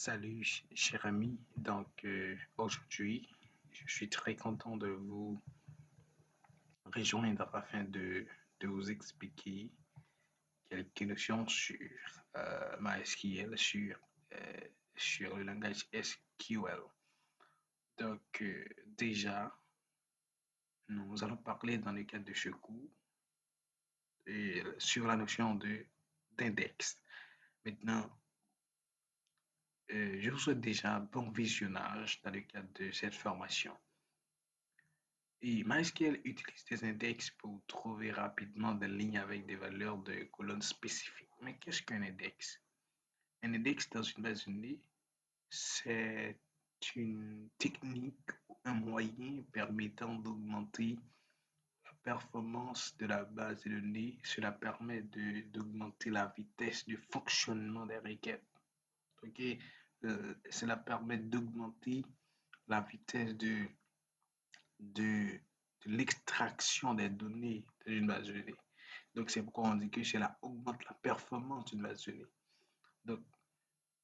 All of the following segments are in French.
Salut, cher ami. Aujourd'hui, je suis très content de vous rejoindre afin de vous expliquer quelques notions sur MySQL, euh, sur le langage SQL. Déjà, nous allons parler dans le cadre de ce cours sur la notion d'index. Maintenant, je vous souhaite déjà un bon visionnage dans le cadre de cette formation. Et MySQL utilise des index pour trouver rapidement des lignes avec des valeurs de colonnes spécifiques. Mais qu'est-ce qu'un index? Un index dans une base de données, c'est une technique ou un moyen permettant d'augmenter la performance de la base de données. Cela permet d'augmenter la vitesse de fonctionnement des requêtes. Ok. Cela permet d'augmenter la vitesse de, de l'extraction des données d'une base de données. Donc, c'est pourquoi on dit que cela augmente la performance d'une base de données. Donc,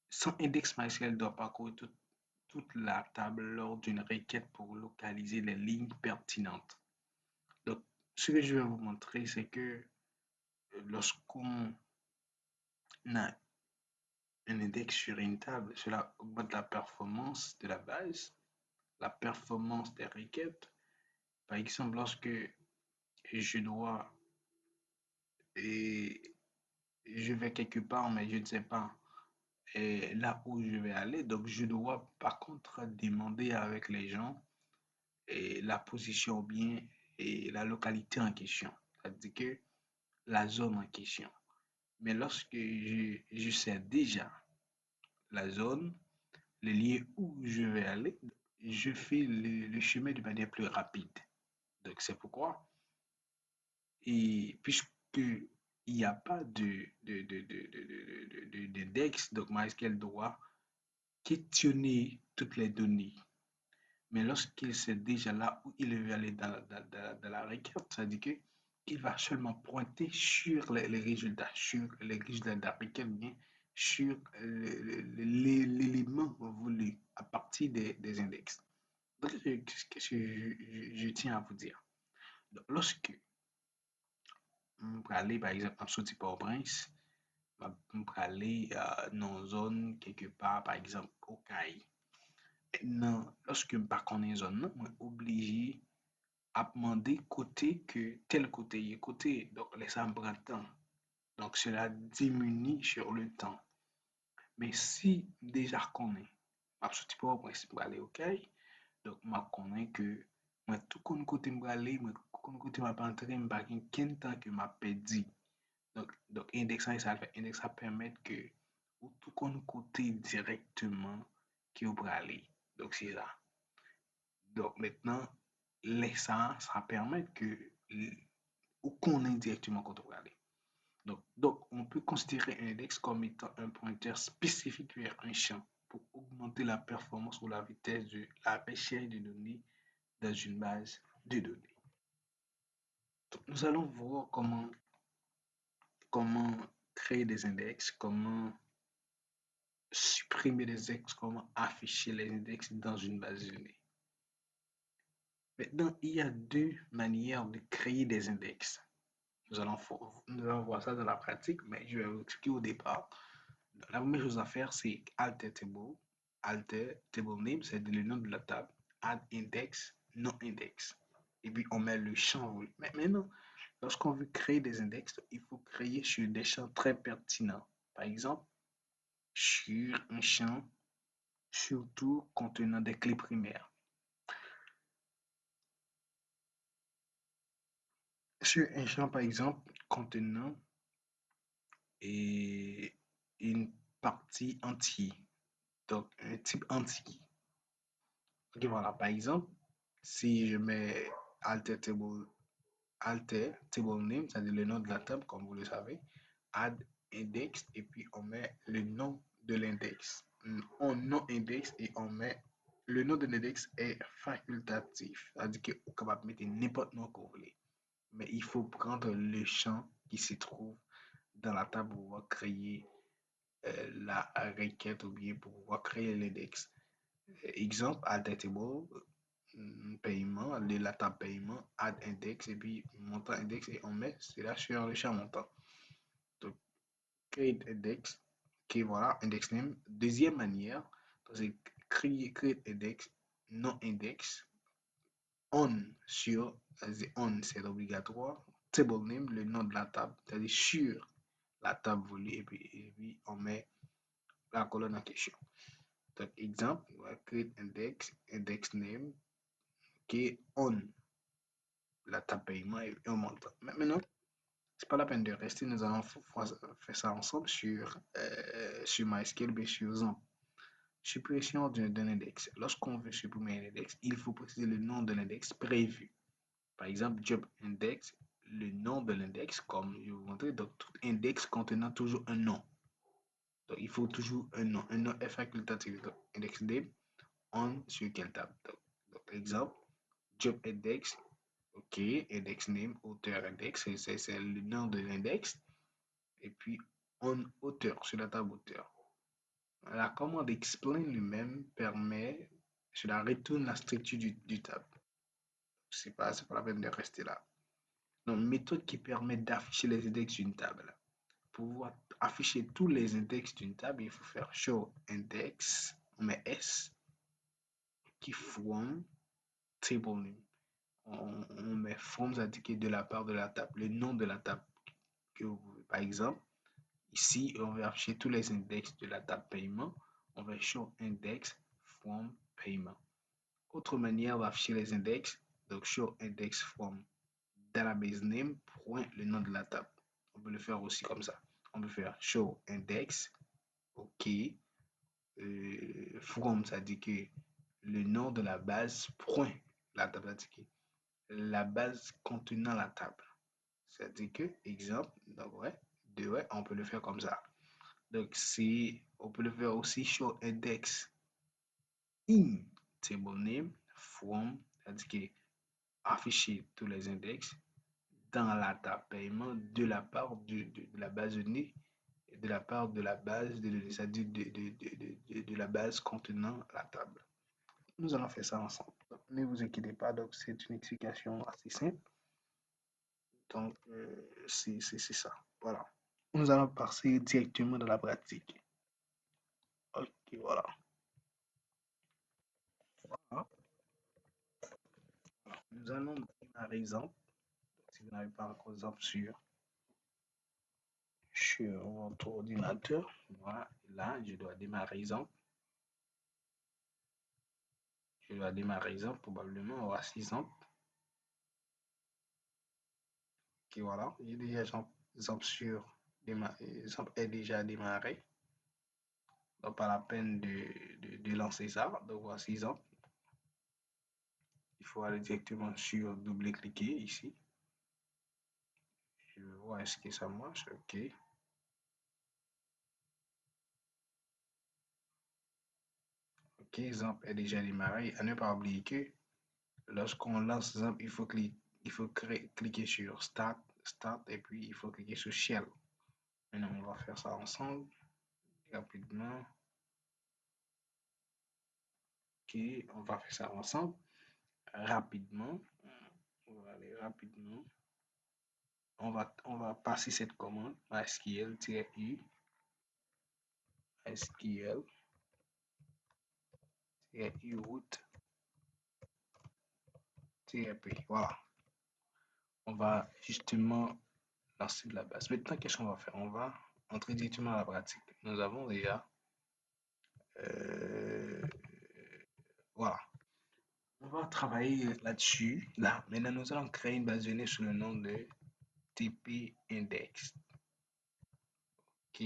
sans index MySQL doit parcourir toute la table lors d'une requête pour localiser les lignes pertinentes. Donc, ce que je vais vous montrer, c'est que lorsqu'on a un index sur une table, cela augmente la performance de la base, la performance des requêtes. Par exemple, lorsque je dois et je vais quelque part, mais je ne sais pas là où je vais aller. Donc, je dois par contre demander avec les gens la position bien et la localité en question. C'est-à-dire que la zone en question. Mais lorsque je sais déjà la zone, le lieu où je vais aller, je fais le chemin de manière plus rapide. Donc, c'est pourquoi. Et puisque il n'y a pas d'index, donc MySQL doit questionner toutes les données. Mais lorsqu'il sait déjà là où il veut aller dans la requête, ça dit qu'il va seulement pointer sur les résultats, sur les résultats de la requête, bien sur l'élément voulu à partir des index. Donc, qu'est-ce que je tiens à vous dire? Donc, lorsque on peut aller, par exemple, en sortie Port-au-Prince, on peut aller dans une zone quelque part, par exemple, au Caille. Non, lorsque je ne connais pas zone, je suis obligé à demander côté que tel côté est côté. Donc, ça me prend temps. Donc, cela diminue sur le temps. Mais si déjà je connais, je suis pas au principe pour aller au Caille, donc je connais que moi, tout côté je aller, moi, tout côté je vais entrer, je pas qu'un temps que je perdu. Donc index ça fait index ça permet que ou tout côté directement qui vous aller. Donc c'est ça. Donc maintenant, ça permet que ou qu'on ait directement quand on va aller. Donc, on peut considérer un index comme étant un pointeur spécifique vers un champ pour augmenter la performance ou la vitesse de la recherche de données dans une base de données. Donc, nous allons voir comment créer des index, comment supprimer des index, comment afficher les index dans une base de données. Maintenant, il y a deux manières de créer des index. Nous allons voir ça dans la pratique, mais je vais vous expliquer au départ. La première chose à faire, c'est alter table. Alter table name, c'est le nom de la table. Add index, non index. Et puis, on met le champ voulu. Mais maintenant, lorsqu'on veut créer des index, il faut créer sur des champs très pertinents. Par exemple, sur un champ surtout contenant des clés primaires. Sur un champ, par exemple, contenant une partie entière. Donc, un type entier. Ok, voilà, par exemple, si je mets alter table name, c'est-à-dire le nom de la table, comme vous le savez, add index, et puis on met le nom de l'index. On nom index et on met le nom de l'index est facultatif, c'est-à-dire que vous pouvez mettre n'importe nom que vous voulez. Mais il faut prendre le champ qui se trouve dans la table où on va créer la requête ou bien pour pouvoir créer l'index. Exemple, add table, paiement, la table paiement, add index et puis montant index et on met cela sur le champ montant. Donc, create index, ok, voilà, index name. Deuxième manière, c'est create index, non index, on sur, on c'est obligatoire, table name, le nom de la table, c'est-à-dire sur la table voulue et puis on met la colonne en question. Donc, exemple, create index, index name, qui on la table paiement et on monte. Maintenant, c'est pas la peine de rester, nous allons faire ça ensemble sur MySQL, bien sur Xampp. Suppression d'un index. Lorsqu'on veut supprimer un index, il faut préciser le nom de l'index prévu. Par exemple, job index, le nom de l'index, comme je vous montrer, donc tout index contenant toujours un nom. Donc, il faut toujours un nom. Un nom est facultatif. Donc, index name, on sur quelle table. Donc, exemple, job index, ok, index name, auteur index, c'est le nom de l'index. Et puis, on auteur, sur la table auteur. La commande explain lui-même permet, cela retourne la structure du table. C'est pas la peine de rester là. Donc, méthode qui permet d'afficher les index d'une table. Pour pouvoir afficher tous les index d'une table, il faut faire show index, on met S, qui from table name. On met from indiqué de la part de la table, le nom de la table. Par exemple, ici, on va afficher tous les index de la table paiement. On va show index from payment. Autre manière d'afficher les index, donc show index from database name, point le nom de la table. On peut le faire aussi comme ça. On peut faire show index, ok, from, ça dit que le nom de la base, point la table indiquée. La base contenant la table. C'est-à-dire que, exemple, donc ouais, on peut le faire comme ça. Donc, si on peut le faire aussi show index in table name from, c'est-à-dire que afficher tous les index dans la table paiement de la part de la base de données, de la part de la base de données, c'est-à-dire de la base contenant la table. Nous allons faire ça ensemble. Donc, ne vous inquiétez pas, donc c'est une explication assez simple. Donc, c'est ça. Voilà. Nous allons passer directement dans la pratique. Ok, voilà. Voilà. Nous allons démarrer exemple. Si vous n'avez pas encore exemple sur votre ordinateur, voilà, là, je dois démarrer exemple. Je dois démarrer exemple, probablement, on aura 6 exemples. Ok, voilà. J'ai déjà exemple sur exemple est déjà démarré. Donc, pas la peine de lancer ça. Donc, voici exemple. Il faut aller directement sur double-cliquer ici. Je vois est-ce que ça marche. Ok. Ok, exemple est déjà démarré. À ne pas oublier que lorsqu'on lance exemple, il faut cliquer sur Start, et puis il faut cliquer sur Shell. Maintenant, on va faire ça ensemble rapidement. Ok, on va faire ça ensemble rapidement. On va aller rapidement. On va passer cette commande SQL-U, SQL-U route-P. Voilà. On va justement lancer de la base. Maintenant, qu'est-ce qu'on va faire? On va entrer directement à la pratique. Nous avons déjà voilà. On va travailler là-dessus. Là, maintenant, nous allons créer une base de données sous le nom de TP Index. Ok,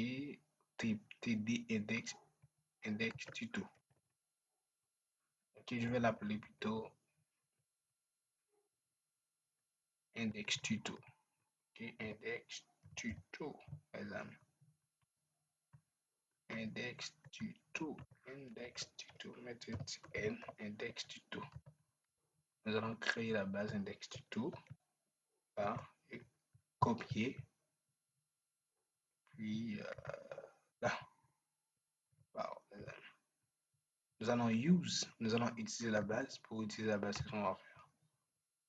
TD Index, Index Tuto. Ok, je vais l'appeler plutôt Index Tuto. Ok, Index Tuto, les amis. Index Tuto, Index Tuto, mettez N, Index Tuto. Nous allons créer la base Index Tuto. Là, et copier. Puis là. nous allons utiliser la base. Pour utiliser la base, qu'est-ce qu'on va faire?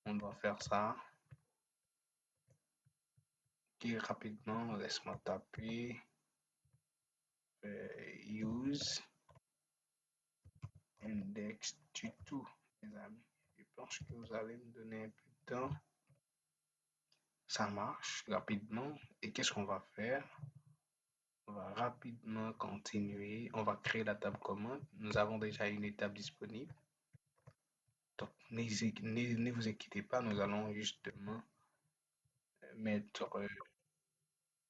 On doit faire ça. Ok, rapidement, laisse-moi taper use index tuto, les amis. Je pense que vous allez me donner un peu de temps. Ça marche rapidement. Et qu'est-ce qu'on va faire? On va rapidement continuer. On va créer la table commande. Nous avons déjà une étape disponible. Donc, ne vous inquiétez pas, nous allons justement mettre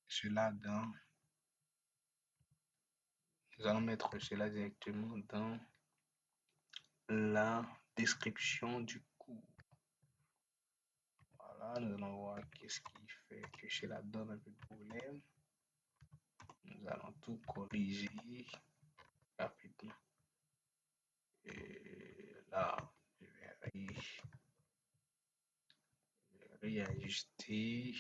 cela dans. Nous allons mettre cela directement dans la description du cours. Voilà, nous allons voir qu'est-ce qui fait que cela donne un peu de problème. Nous allons tout corriger rapidement. Et là, je vais réajuster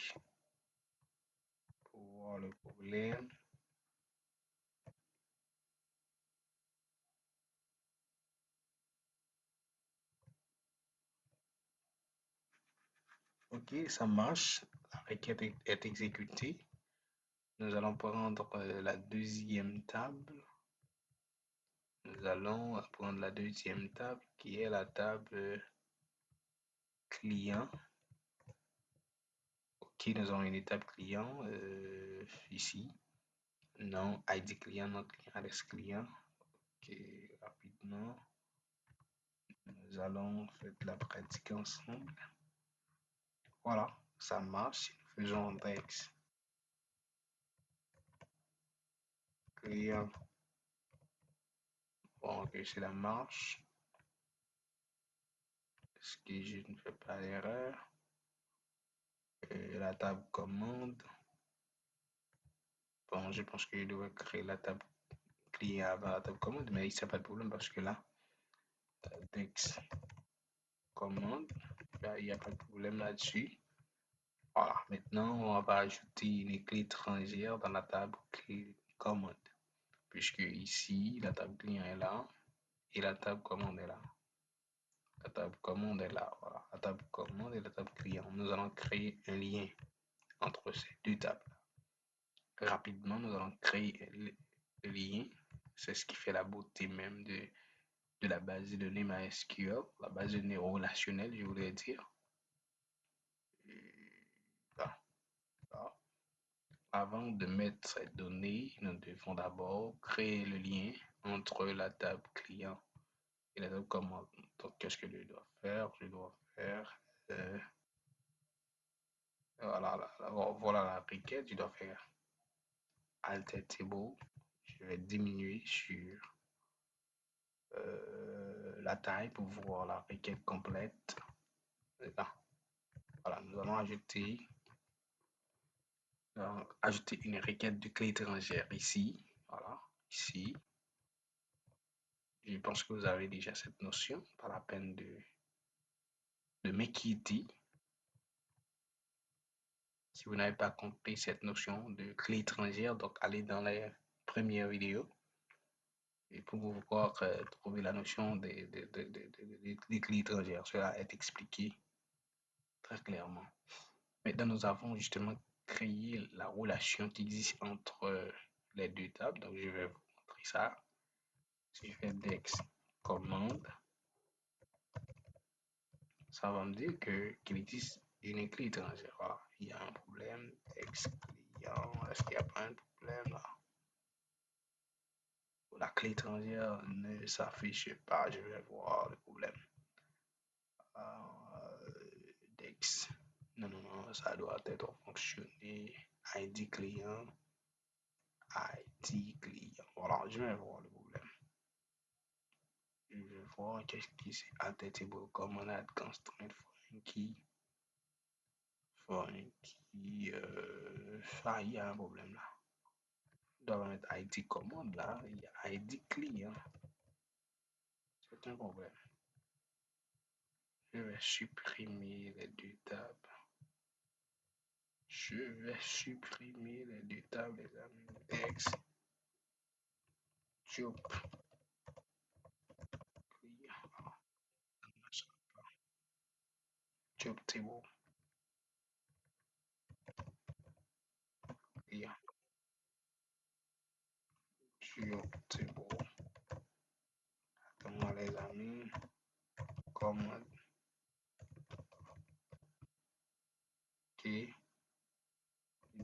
pour voir le problème. Ok, ça marche. La requête est exécutée. Nous allons prendre la deuxième table. Nous allons prendre la deuxième table qui est la table client. Ok, nous avons une étape client ici. Non, ID client, non client, adresse client. Ok, rapidement. Nous allons faire de la pratique ensemble. Voilà, ça marche. Nous faisons index client. Bon, ok, c'est la marche. Est-ce que je ne fais pas l'erreur? La table commande. Bon, je pense que je devrais créer la table client avant la table commande, mais il n'y a pas de problème parce que là, index commande, il n'y a pas de problème là-dessus. Voilà, maintenant, on va ajouter une clé étrangère dans la table commande, puisque ici, la table client est là et la table commande est là. La table commande est là, voilà. La table commande et la table client. Nous allons créer un lien entre ces deux tables. Rapidement, nous allons créer le lien. C'est ce qui fait la beauté même de la base de données MySQL, la base de données relationnelle, je voudrais dire. Là, là. Avant de mettre cette donnée, nous devons d'abord créer le lien entre la table client et la table commande. Donc, qu'est-ce que je dois faire? Je dois faire voilà la requête. Je dois faire alter table. Je vais diminuer sur la taille pour voir la requête complète. Là. Voilà, nous allons ajouter une requête de clé étrangère ici. Voilà, ici. Je pense que vous avez déjà cette notion, pas la peine de m'inquiéter. Si vous n'avez pas compris cette notion de clé étrangère, donc allez dans les premières vidéos et pour pouvoir trouver la notion des clés étrangères. Cela est expliqué très clairement. Maintenant, nous avons justement créé la relation qui existe entre les deux tables. Donc, je vais vous montrer ça. Si je fais dex commande, ça va me dire qu'il existe une clé étrangère. Voilà, il y a un problème. Dex client, est-ce qu'il n'y a pas un problème là? La clé étrangère ne s'affiche pas. Je vais voir le problème. Dex. Non, non, non, ça doit être fonctionné. ID client. ID client. Voilà, je vais voir le problème. Je vais voir qu'est-ce qui c'est. Alter table command add constraint foreign key. Foreign key. Il y a un problème là. Je dois mettre ID commande là. Il y a ID client. C'est un problème. Je vais supprimer les deux tables. Je vais supprimer les deux tables, les amis. Dex. Job. job table. Yeah, job table. Attends-moi les amis. Commande. Ok.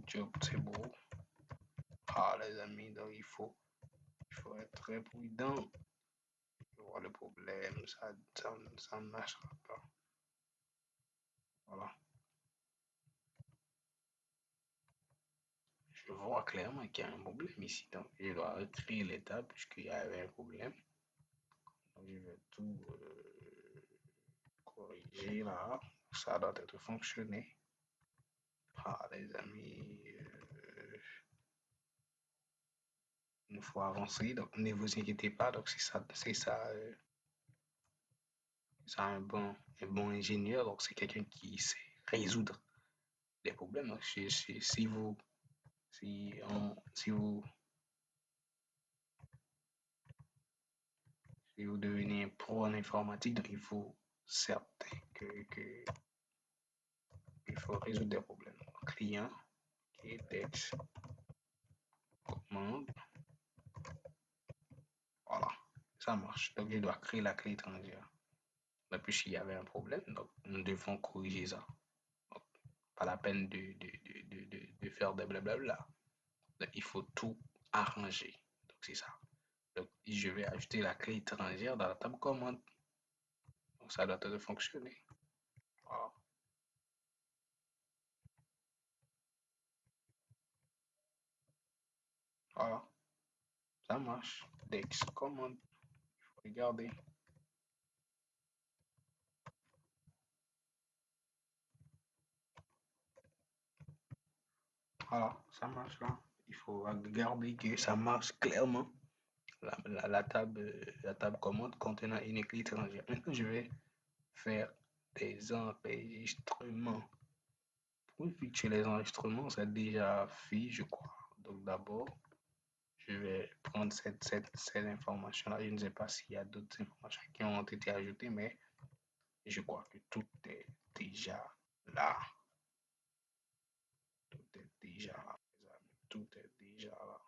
Job table. Ah les amis, donc il faut être très prudent. Voir le problème, ça ne marchera pas. Voilà. Je vois clairement qu'il y a un problème ici. Donc, je dois recréer l'état puisqu'il y avait un problème. Donc, je vais tout corriger là. Ça doit être fonctionné. Ah, les amis, il faut avancer. Donc, ne vous inquiétez pas. Donc, c'est un bon ingénieur. Donc, c'est quelqu'un qui sait résoudre les problèmes. Donc, si vous, si vous, si vous devenez un pro en informatique, donc il faut certain que il faut résoudre des problèmes. Client, et texte, commande, voilà, ça marche. Donc, je dois créer la clé étrangère. Mais puisqu'il y avait un problème, donc nous devons corriger ça. Donc, pas la peine de faire des blablabla. Donc, il faut tout arranger. Donc, c'est ça. Donc, je vais ajouter la clé étrangère dans la table commande. Donc, ça doit être fonctionner. Voilà. Voilà. Ça marche. Dex commande. Regardez. Voilà, ça marche là. Il faut regarder que ça marche clairement. La table commande contenant une clé étrangère. Maintenant, je vais faire des enregistrements. Pour effectuer les enregistrements, c'est déjà fait, je crois. Donc, d'abord, je vais prendre cette information-là. Je ne sais pas s'il y a d'autres informations qui ont été ajoutées, mais je crois que tout est déjà là. Tout est déjà là, les amis. Tout est déjà là.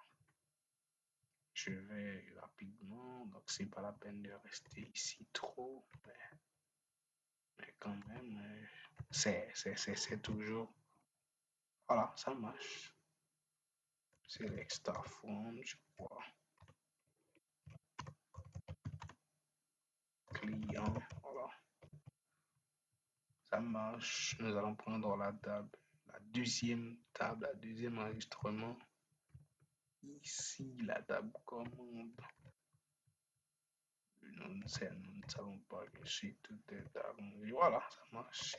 Je vais rapidement, donc c'est pas la peine de rester ici trop, mais quand même, c'est toujours, voilà, ça marche. C'est l'extra form, je crois. Client, voilà, ça marche. Nous allons prendre la table, la deuxième table, la deuxième enregistrement. Ici, la table commande. Nous ne savons pas que si tout est arrangé. Voilà, ça marche.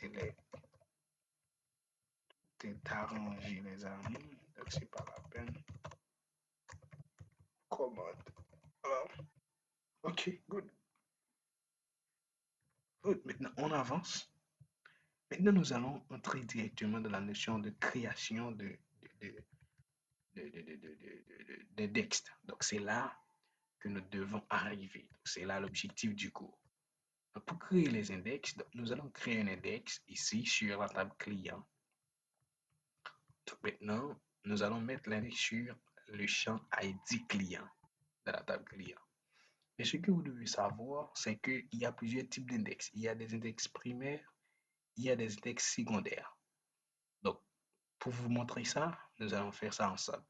Tout est arrangé, les amis. Donc, c'est pas la peine. Commode. Voilà. Ok, good. Good. Maintenant, on avance. Maintenant, nous allons entrer directement dans la notion de création de texte. Donc, c'est là que nous devons arriver. C'est là l'objectif du cours. Donc, pour créer les index, donc, nous allons créer un index ici sur la table client. Donc, maintenant, nous allons mettre l'index sur le champ ID client de la table client. Et ce que vous devez savoir, c'est qu'il y a plusieurs types d'index. Il y a des index primaires, il y a des index secondaires. Donc, pour vous montrer ça, nous allons faire ça ensemble.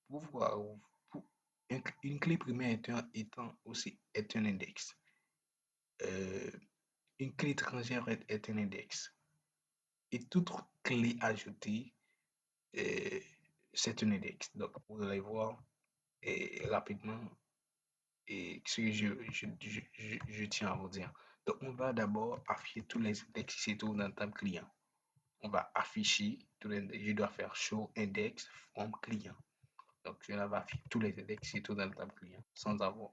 Pour voir, une clé primaire est un index. Une clé étrangère est un index. Et toute clé ajoutée, c'est un index. Donc, vous allez voir rapidement ce que je tiens à vous dire. Donc, on va d'abord afficher tous les index qui se trouvent dans la table client. On va afficher tous les index. Je dois faire show index from client. Donc, je va afficher tous les index qui se trouvent dans la table client sans avoir.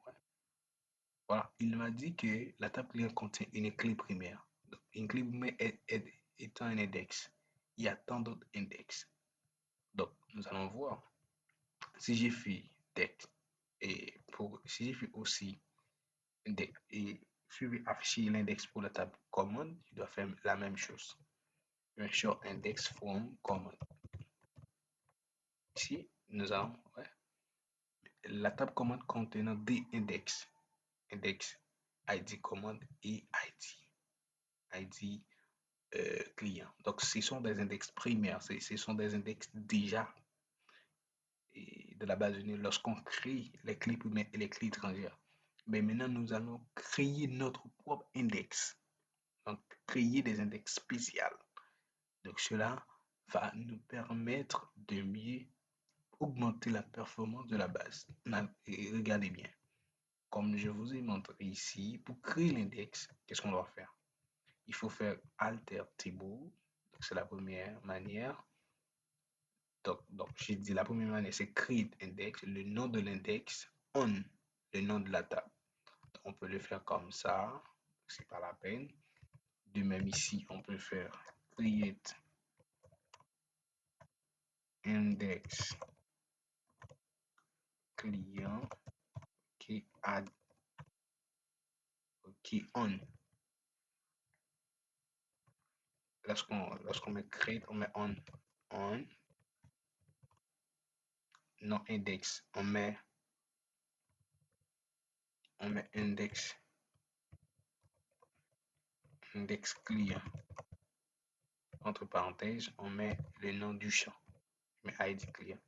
Voilà, il m'a dit que la table client contient une clé primaire. Donc, une clé primaire étant un index. Il y a tant d'autres index. Donc, nous allons voir. Si j'ai fait texte et si j'ai fait aussi Si je veux afficher l'index pour la table commande, je dois faire la même chose. Make sure index from command. Ici, nous avons la table commande contenant des index. Index ID commande et ID client. Donc, ce sont des index primaires, ce sont des index déjà de la base de données lorsqu'on crée les clés primaires et les clés étrangères. Mais maintenant, nous allons créer notre propre index. Donc, créer des index spéciaux. Donc, cela va nous permettre de mieux augmenter la performance de la base. Et regardez bien. Comme je vous ai montré ici, pour créer l'index, qu'est-ce qu'on doit faire? Il faut faire alter table. C'est la première manière. Donc j'ai dit la première manière, c'est create index, le nom de l'index, on, le nom de la table. Donc, on peut le faire comme ça, c'est pas la peine. De même ici, on peut faire create index client, qui add, qui on. Lorsqu'on met create, on met on, non index, on met index client. Entre parenthèses, on met le nom du champ, mais ID client.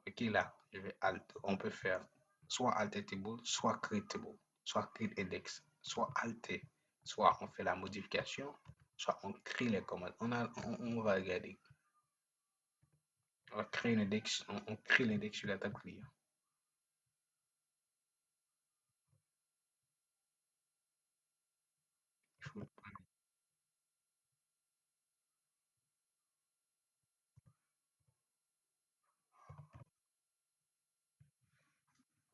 Ok, là, je vais alt. On peut faire soit alter table, soit create table, soit create index, soit alter, soit on fait la modification, soit on crée les commandes. On va regarder. On va créer l'index, on crée l'index sur la table client.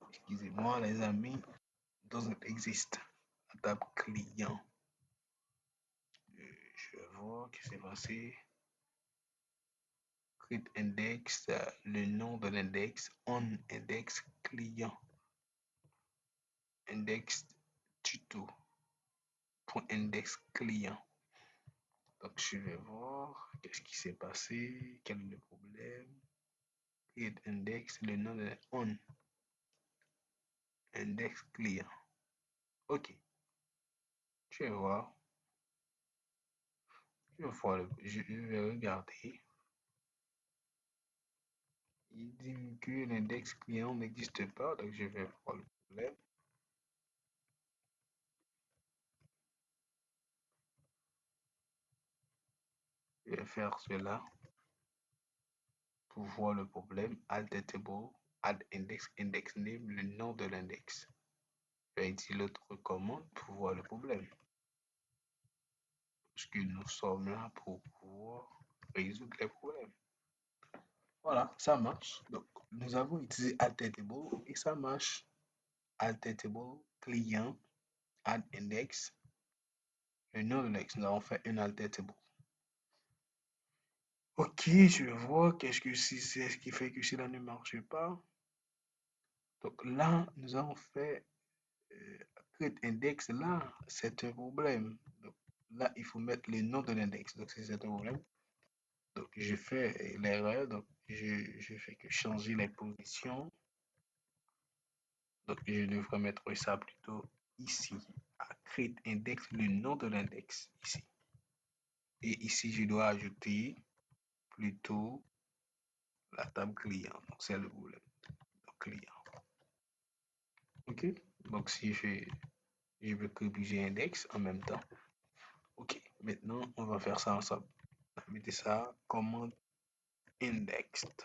Excusez-moi, les amis, doesn't exist. La table client. Je vois que c'est passé. Create index, le nom de l'index, on index client. Index tuto. Pour index client. Donc, je vais voir qu'est-ce qui s'est passé, quel est le problème. Create index, le nom de on. Index client. Ok. Je vais voir. Je vais regarder. Il dit que l'index client n'existe pas, donc je vais voir le problème. Je vais faire cela pour voir le problème. Alt table, add index, index name, le nom de l'index. Je vais utiliser l'autre commande pour voir le problème. Parce que nous sommes là pour pouvoir résoudre les problèmes. Voilà, ça marche. Donc, nous avons utilisé alter table et ça marche. Alter table, client, add index, le nom de l'index. Nous avons fait un alter table. Ok, je vois qu'est-ce que c'est ce qui fait que cela ne marche pas. Donc là, nous avons fait create index. Là, c'est un problème. Donc, là, il faut mettre le nom de l'index. Donc, c'est un problème. Donc, je fais l'erreur. Donc, je fais que changer les positions. Donc, je devrais mettre ça plutôt ici. À create index, le nom de l'index ici. Et ici, je dois ajouter plutôt la table client. Donc, c'est le problème. Donc, client. OK. Donc, si je veux que plusieurs index en même temps. OK. Maintenant, on va faire ça ensemble. Mettez ça, commande indexed.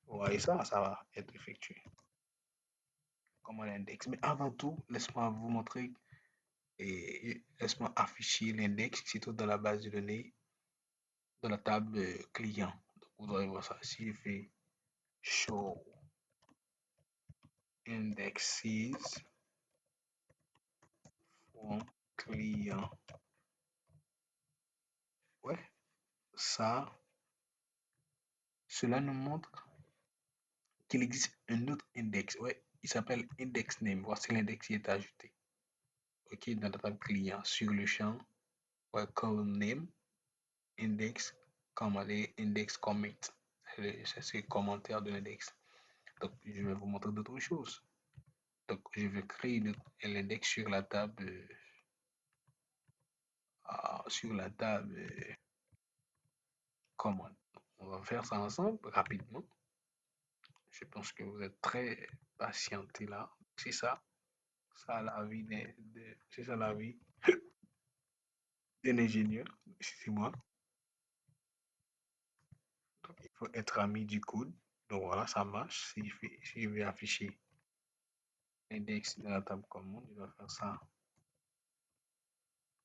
Vous voyez ça, ça va être effectué. Commande index. Mais avant tout, laisse-moi vous montrer et laisse-moi afficher l'index qui se trouve dans la base de données dans la table client. Donc, vous allez voir ça. Si je fais show indexes from client, ouais, ça, cela nous montre qu'il existe un autre index. Ouais, il s'appelle index name. Voici l'index qui est ajouté. OK, dans la table client, sur le champ welcome name, index, command et index comment. C'est le commentaire de l'index. Donc, je vais vous montrer d'autres choses. Donc, je vais créer l'index sur la table, commande. On va faire ça ensemble rapidement. Je pense que vous êtes très patientés là. C'est ça. Ça la vie c'est ça la vie d'un ingénieur. Excusez-moi. Donc, il faut être ami du code. Donc voilà, ça marche. Si je vais afficher l'index de la table commande, je dois faire ça.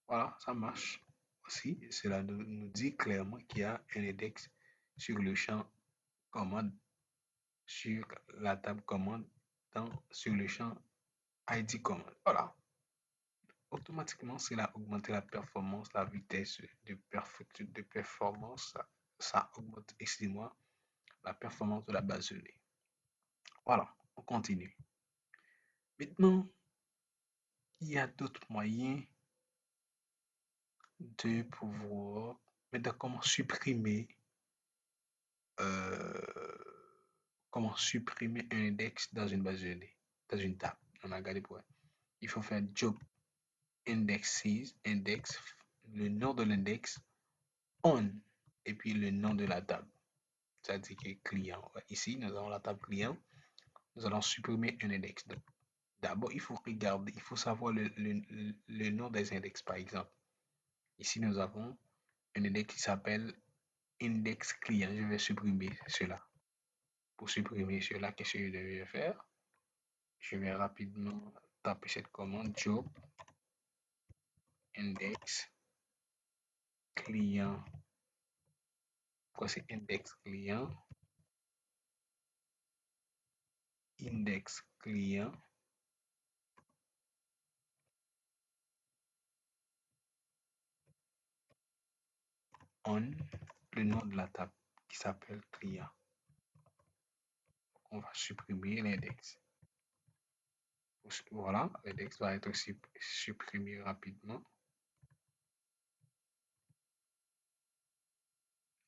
Voilà, ça marche. Aussi, cela nous dit clairement qu'il y a un index sur le champ commande, sur la table commande, sur le champ ID commande. Voilà. Automatiquement, cela a augmenté la performance, la vitesse de performance. Ça augmente, excusez-moi, la performance de la base de données. Voilà, on continue. Maintenant, il y a d'autres moyens de pouvoir, mais de euh, comment supprimer un index dans une base de données, dans une table. On a regardé pour. Il faut faire job indexes, index, le nom de l'index, on, et puis le nom de la table. C'est-à-dire que client. Ici, nous avons la table client. Nous allons supprimer un index. Donc, d'abord, il faut regarder, il faut savoir le nom des index, par exemple. Ici, nous avons un index qui s'appelle index client. Je vais supprimer cela. Pour supprimer cela, qu'est-ce que je devais faire? Je vais rapidement taper cette commande job index client. Quoi, c'est index client? Index client on le nom de la table qui s'appelle client. On va supprimer l'index. Voilà, l'index va être aussi supprimé rapidement.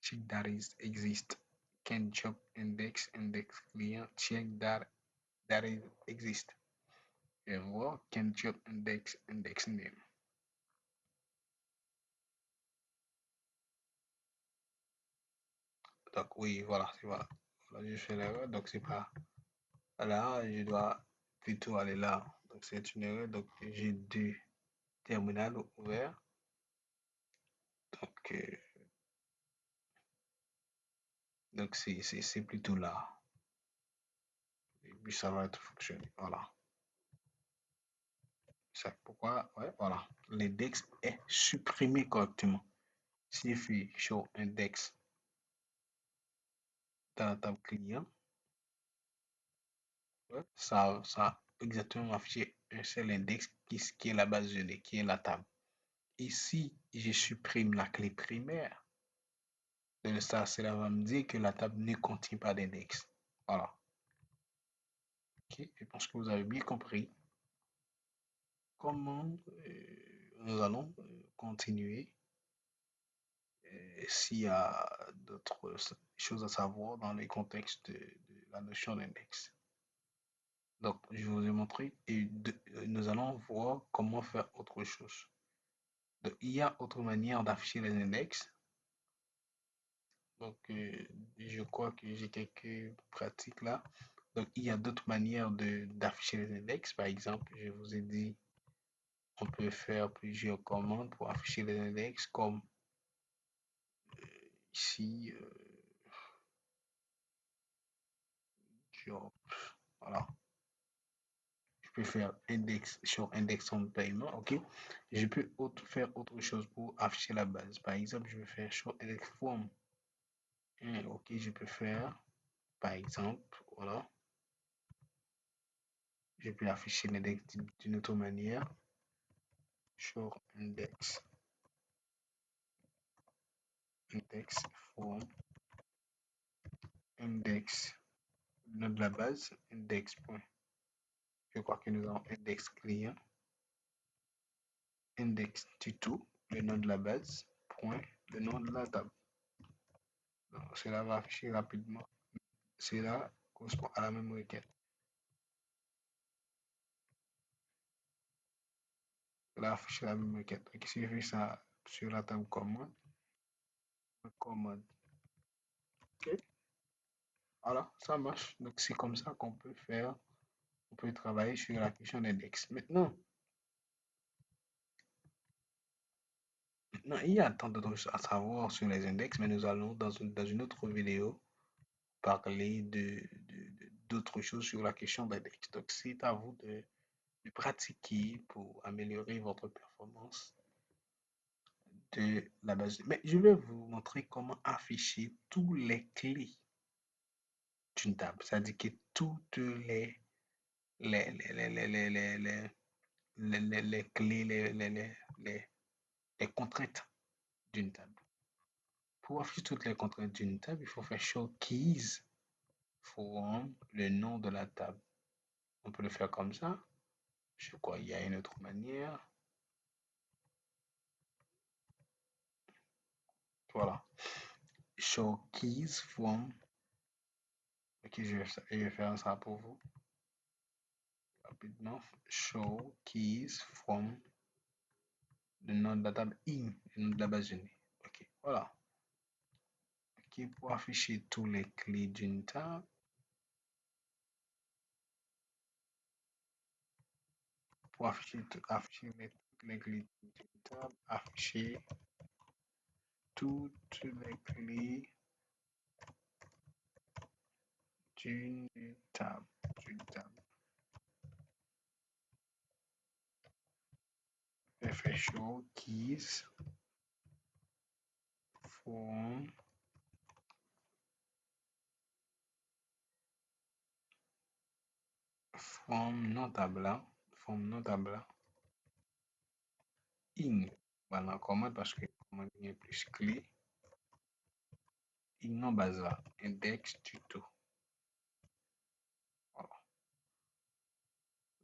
Check that is exist. Can job index client check that is exist. Et voir can job index name. Donc oui, voilà, voilà. Voilà, je fais l'erreur, donc c'est pas là, je dois plutôt aller là. Donc c'est une erreur, donc j'ai deux terminaux ouverts. Donc c'est plutôt là. Et puis ça va être fonctionné. Voilà. C'est pourquoi, ouais, voilà. L'index est supprimé correctement. Si je fais show index dans la table client, ouais, ça a exactement affiché un seul index qui est la base de données, qui est la table. Ici, je supprime la clé primaire. De ça, cela va me dire que la table ne contient pas d'index. Voilà. Ok, je pense que vous avez bien compris comment nous allons continuer. S'il y a d'autres choses à savoir dans le contexte de la notion d'index. Donc, je vous ai montré et nous allons voir comment faire autre chose. Donc, il y a autre manière d'afficher les index. Donc, je crois que j'ai quelques pratiques là. Donc, il y a d'autres manières d'afficher les index. Par exemple, je vous ai dit, on peut faire plusieurs commandes pour afficher les index, comme ici, job. Voilà. Je peux faire index sur index on paiement, ok. Je peux faire autre chose pour afficher la base. Par exemple, je vais faire show index form. Ok, je peux faire, par exemple, voilà, je peux afficher l'index d'une autre manière. Show index form index, le nom de la base, index point. Je crois que nous avons index client. index tuto, le nom de la base, point, le nom de la table. Donc, cela va afficher rapidement. Cela correspond à la même requête. Cela affiche la même requête. Donc, si je fais ça sur la table commande, commande. OK. Voilà, ça marche. Donc, c'est comme ça qu'on peut faire, on peut travailler sur la question d'index. Maintenant, il y a tant d'autres choses à savoir sur les index, mais nous allons dans une autre vidéo parler d'autres choses sur la question d'index. Donc, c'est à vous de pratiquer pour améliorer votre performance de la base. Mais je vais vous montrer comment afficher tous les clés d'une table. C'est-à-dire que toutes les, les, les, les, les, les, les, les clés, les contraintes d'une table. Pour afficher toutes les contraintes d'une table, il faut faire show keys from le nom de la table. On peut le faire comme ça. Je crois qu'il y a une autre manière. Voilà. Show keys from. Ok, je vais faire ça pour vous rapidement. Show keys from le nom de la table in, le nom de la base de données. Ok, voilà. Ok, pour afficher tous les clés d'une table, pour afficher, afficher toutes les clés d'une table, afficher toutes les clés d'une table. D'une table. Fait show keys from from notable in. Voilà, comment parce que comment il plus clé. In non basa, index tuto. Voilà.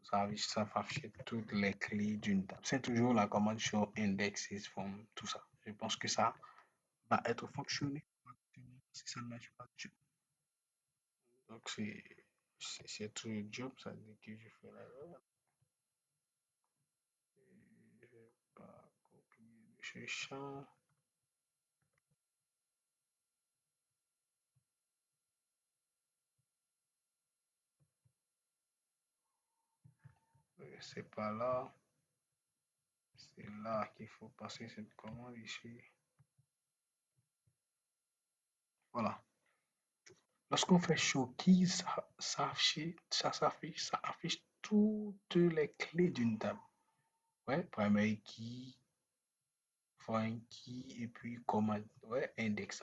Ça va afficher toutes les clés d'une table. C'est toujours la commande show indexes from tout ça. Je pense que ça va être fonctionné. Si ça ne marche pas, donc c'est tout le job, ça veut dire que je fais l'erreur. Je vais pas copier ce champ. C'est pas là. C'est là qu'il faut passer cette commande ici. Voilà. Lorsqu'on fait show keys, ça affiche toutes les clés d'une table. Ouais, primary key, foreign key, et puis command, ouais, index.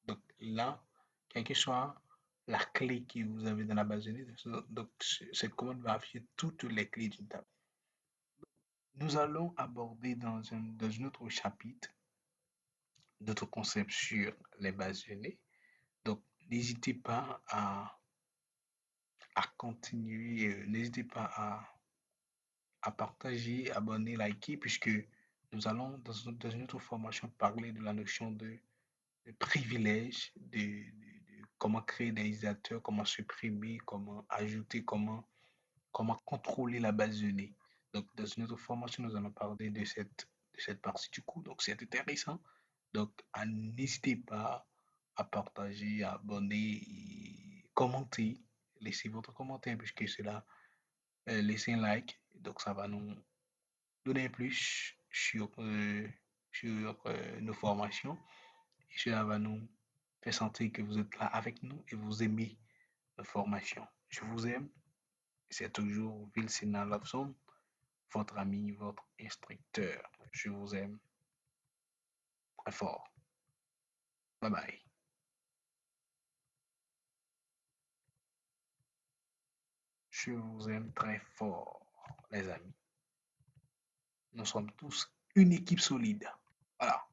Donc là, quelle que soit la clé que vous avez dans la base de données, donc cette commande va afficher toutes les clés d'une table. Nous allons aborder dans un autre chapitre d'autres concepts sur les bases de données. Donc, n'hésitez pas à continuer, n'hésitez pas à partager, abonner, liker, puisque nous allons, dans une autre formation, parler de la notion de privilège, de comment créer des utilisateurs, comment supprimer, comment ajouter, comment contrôler la base de données. Donc, dans une autre formation, nous allons parler de cette partie du coup. Donc, c'est intéressant. Donc, n'hésitez pas à partager, à abonner, et commenter. Laissez votre commentaire puisque cela, laissez un like. Donc, ça va nous donner plus sur nos formations. Et cela va nous faire sentir que vous êtes là avec nous et vous aimez nos formations. Je vous aime. C'est toujours Vilsina Lobson, votre ami, votre instructeur. Je vous aime très fort. Bye bye. Je vous aime très fort, les amis. Nous sommes tous une équipe solide. Voilà.